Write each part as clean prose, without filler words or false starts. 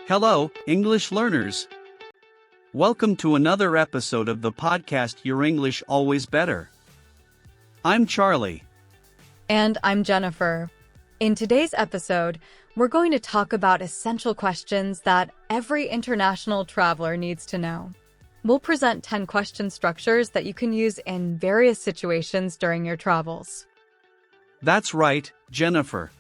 Hello, English learners. Welcome to another episode of the podcast Your English Always Better. I'm Charlie. And I'm Jennifer. In today's episode, we're going to talk about essential questions that every international traveler needs to know. We'll present 10 question structures that you can use in various situations during your travels. That's right, Jennifer.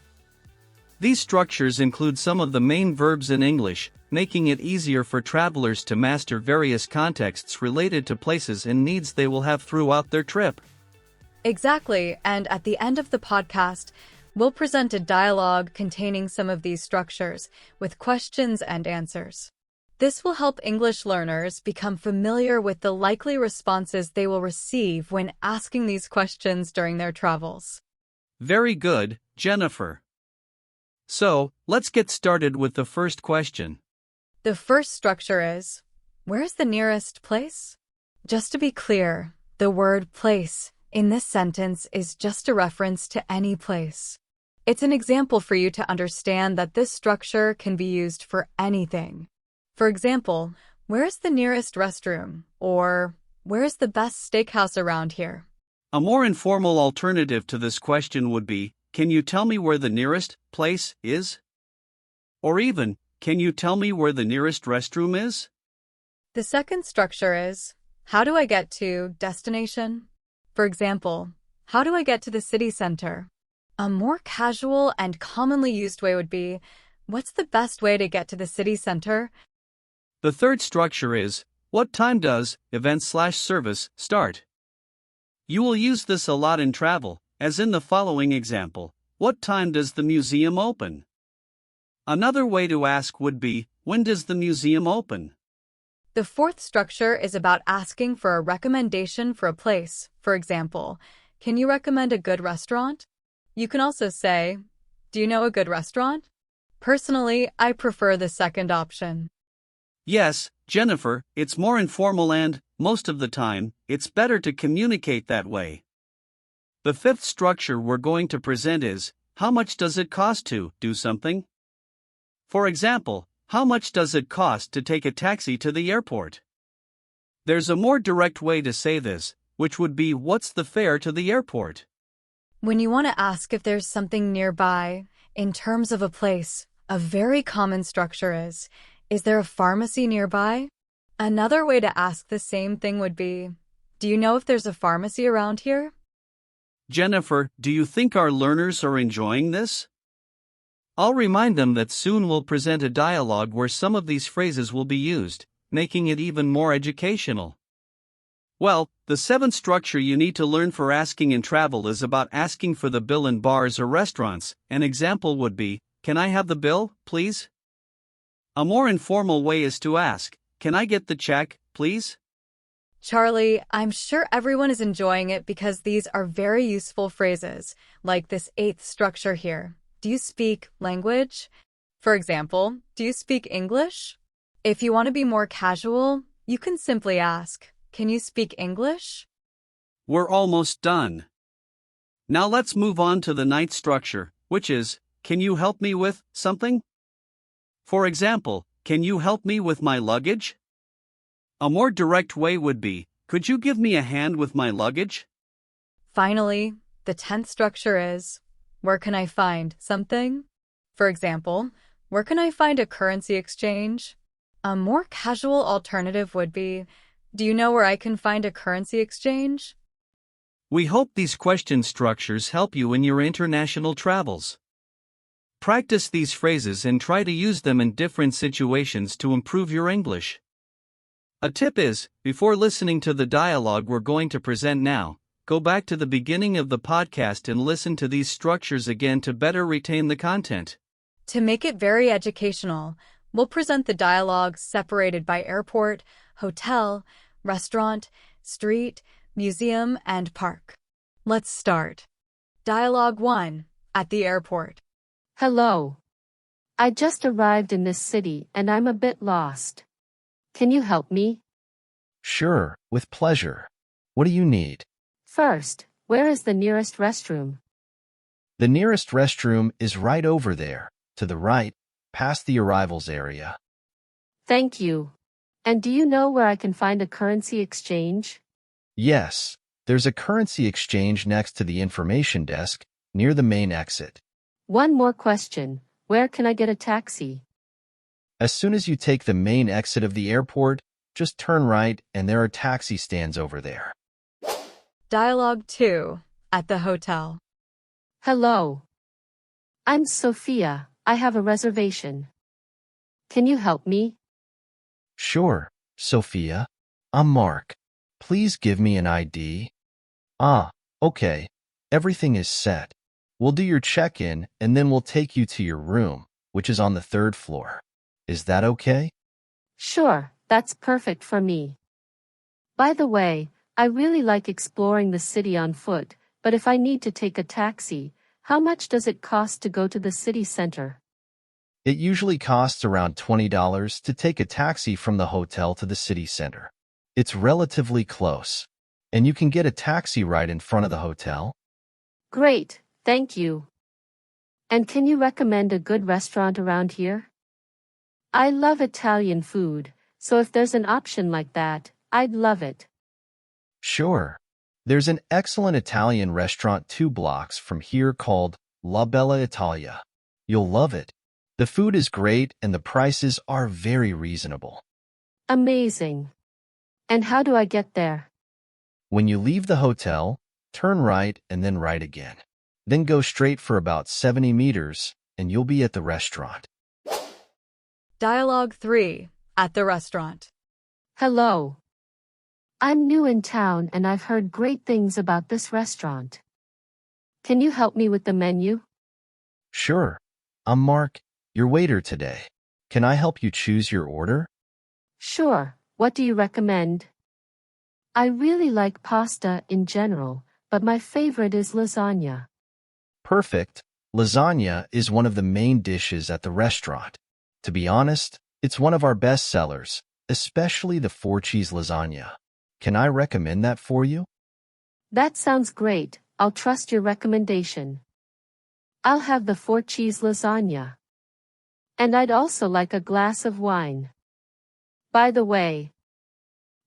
These structures include some of the main verbs in English, making it easier for travelers to master various contexts related to places and needs they will have throughout their trip. Exactly, and at the end of the podcast, we'll present a dialogue containing some of these structures with questions and answers. This will help English learners become familiar with the likely responses they will receive when asking these questions during their travels. Very good, Jennifer. So, let's get started with the first question. The first structure is, where's the nearest place? Just to be clear, the word place in this sentence is just a reference to any place. It's an example for you to understand that this structure can be used for anything. For example, where's the nearest restroom? Or, where's the best steakhouse around here? A more informal alternative to this question would be, can you tell me where the nearest place is? Or even, can you tell me where the nearest restroom is? The second structure is, how do I get to destination? For example, how do I get to the city center? A more casual and commonly used way would be, what's the best way to get to the city center? The third structure is, what time does event/service start? You will use this a lot in travel, as in the following example, what time does the museum open? Another way to ask would be, when does the museum open? The fourth structure is about asking for a recommendation for a place. For example, can you recommend a good restaurant? You can also say, do you know a good restaurant? Personally, I prefer the second option. Yes, Jennifer, it's more informal and, most of the time, it's better to communicate that way. The fifth structure we're going to present is, how much does it cost to do something? For example, how much does it cost to take a taxi to the airport? There's a more direct way to say this, which would be, what's the fare to the airport? When you want to ask if there's something nearby, in terms of a place, a very common structure is there a pharmacy nearby? Another way to ask the same thing would be, do you know if there's a pharmacy around here? Jennifer, do you think our learners are enjoying this? I'll remind them that soon we'll present a dialogue where some of these phrases will be used, making it even more educational. Well, the seventh structure you need to learn for asking in travel is about asking for the bill in bars or restaurants. An example would be, can I have the bill, please? A more informal way is to ask, can I get the check, please? Charlie, I'm sure everyone is enjoying it because these are very useful phrases, like this eighth structure here. Do you speak language? For example, do you speak English? If you want to be more casual, you can simply ask, can you speak English? We're almost done. Now let's move on to the ninth structure, which is, can you help me with something? For example, can you help me with my luggage? A more direct way would be, could you give me a hand with my luggage? Finally, the 10th structure is, where can I find something? For example, where can I find a currency exchange? A more casual alternative would be, do you know where I can find a currency exchange? We hope these question structures help you in your international travels. Practice these phrases and try to use them in different situations to improve your English. A tip is, before listening to the dialogue we're going to present now, go back to the beginning of the podcast and listen to these structures again to better retain the content. To make it very educational, we'll present the dialogue separated by airport, hotel, restaurant, street, museum, and park. Let's start. Dialogue 1, at the airport. Hello. I just arrived in this city and I'm a bit lost. Can you help me? Sure, with pleasure. What do you need? First, where is the nearest restroom? The nearest restroom is right over there, to the right, past the arrivals area. Thank you. And do you know where I can find a currency exchange? Yes, there's a currency exchange next to the information desk, near the main exit. One more question. Where can I get a taxi? As soon as you take the main exit of the airport, just turn right and there are taxi stands over there. Dialogue 2. At the hotel. Hello. I'm Sophia. I have a reservation. Can you help me? Sure, Sophia. I'm Mark. Please give me an ID. Ah, okay. Everything is set. We'll do your check-in and then we'll take you to your room, which is on the 3rd floor. Is that okay? Sure, that's perfect for me. By the way, I really like exploring the city on foot, but if I need to take a taxi, how much does it cost to go to the city center? It usually costs around $20 to take a taxi from the hotel to the city center. It's relatively close, and you can get a taxi right in front of the hotel. Great, thank you. And can you recommend a good restaurant around here? I love Italian food, so if there's an option like that, I'd love it. Sure. There's an excellent Italian restaurant 2 blocks from here called La Bella Italia. You'll love it. The food is great and the prices are very reasonable. Amazing. And how do I get there? When you leave the hotel, turn right and then right again. Then go straight for about 70 meters and you'll be at the restaurant. Dialogue 3. At the restaurant. Hello. I'm new in town and I've heard great things about this restaurant. Can you help me with the menu? Sure. I'm Mark, your waiter today. Can I help you choose your order? Sure. What do you recommend? I really like pasta in general, but my favorite is lasagna. Perfect. Lasagna is one of the main dishes at the restaurant. To be honest, it's one of our best sellers, especially the 4-cheese lasagna. Can I recommend that for you? That sounds great. I'll trust your recommendation. I'll have the 4-cheese lasagna. And I'd also like a glass of wine. By the way,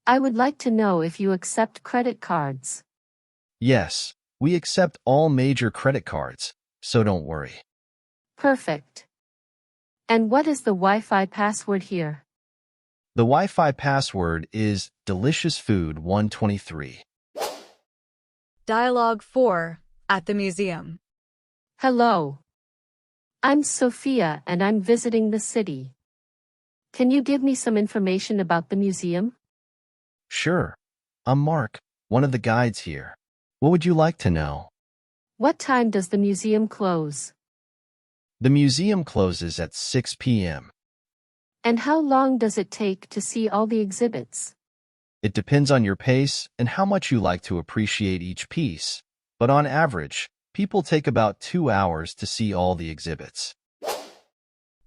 I would like to know if you accept credit cards. Yes, we accept all major credit cards, so don't worry. Perfect. And what is the Wi-Fi password here? The Wi-Fi password is deliciousfood123. Dialogue 4. At the museum. Hello. I'm Sophia and I'm visiting the city. Can you give me some information about the museum? Sure. I'm Mark, one of the guides here. What would you like to know? What time does the museum close? The museum closes at 6 p.m. And how long does it take to see all the exhibits? It depends on your pace and how much you like to appreciate each piece, but on average, people take about 2 hours to see all the exhibits.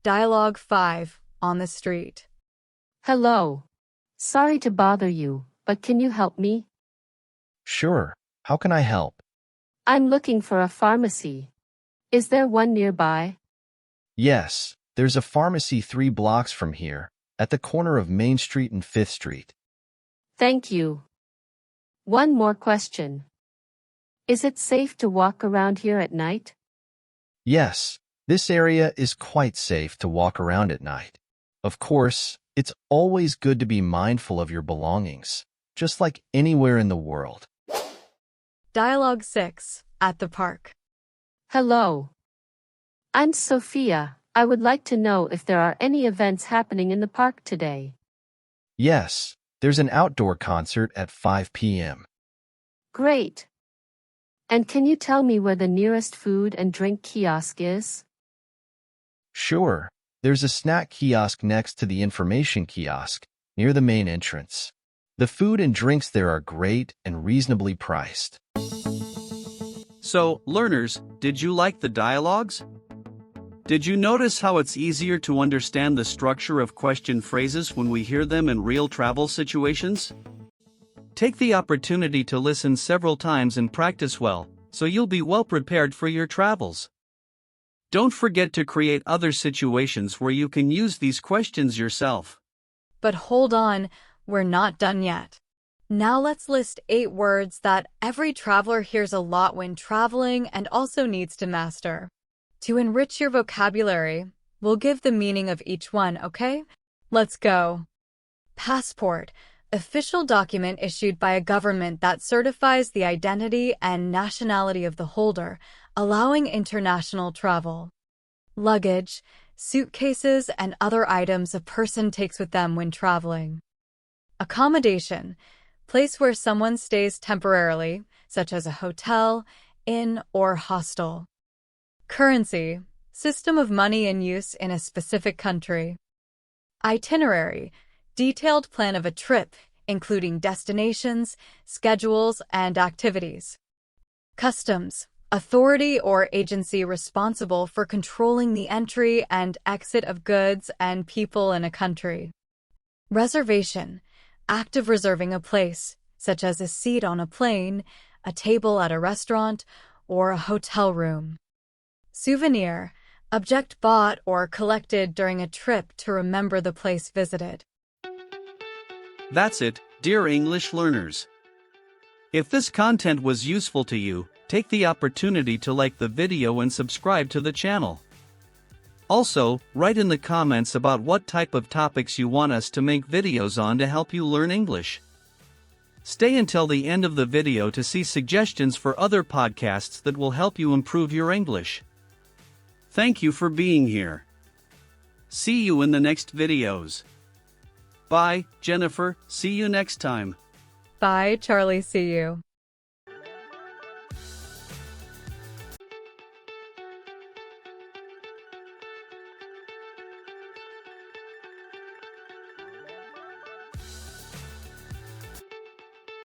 Dialogue 5. On the street. Hello. Sorry to bother you, but can you help me? Sure. How can I help? I'm looking for a pharmacy. Is there one nearby? Yes, there's a pharmacy 3 blocks from here, at the corner of Main Street and 5th Street. Thank you. One more question. Is it safe to walk around here at night? Yes, this area is quite safe to walk around at night. Of course, it's always good to be mindful of your belongings, just like anywhere in the world. Dialogue 6. At the park. Hello. I'm Sophia. I would like to know if there are any events happening in the park today. Yes, there's an outdoor concert at 5 p.m. Great. And can you tell me where the nearest food and drink kiosk is? Sure, there's a snack kiosk next to the information kiosk, near the main entrance. The food and drinks there are great and reasonably priced. So, learners, did you like the dialogues? Did you notice how it's easier to understand the structure of question phrases when we hear them in real travel situations? Take the opportunity to listen several times and practice well, so you'll be well prepared for your travels. Don't forget to create other situations where you can use these questions yourself. But hold on, we're not done yet. Now let's list 8 words that every traveler hears a lot when traveling and also needs to master. To enrich your vocabulary, we'll give the meaning of each one, okay? Let's go. Passport, official document issued by a government that certifies the identity and nationality of the holder, allowing international travel. Luggage, suitcases and other items a person takes with them when traveling. Accommodation, place where someone stays temporarily, such as a hotel, inn, or hostel. Currency, system of money in use in a specific country. Itinerary, detailed plan of a trip, including destinations, schedules, and activities. Customs, authority or agency responsible for controlling the entry and exit of goods and people in a country. Reservation, act of reserving a place, such as a seat on a plane, a table at a restaurant, or a hotel room. Souvenir, object bought or collected during a trip to remember the place visited. That's it, dear English learners. If this content was useful to you, take the opportunity to like the video and subscribe to the channel. Also, write in the comments about what type of topics you want us to make videos on to help you learn English. Stay until the end of the video to see suggestions for other podcasts that will help you improve your English. Thank you for being here. See you in the next videos. Bye, Jennifer, see you next time. Bye, Charlie, see you.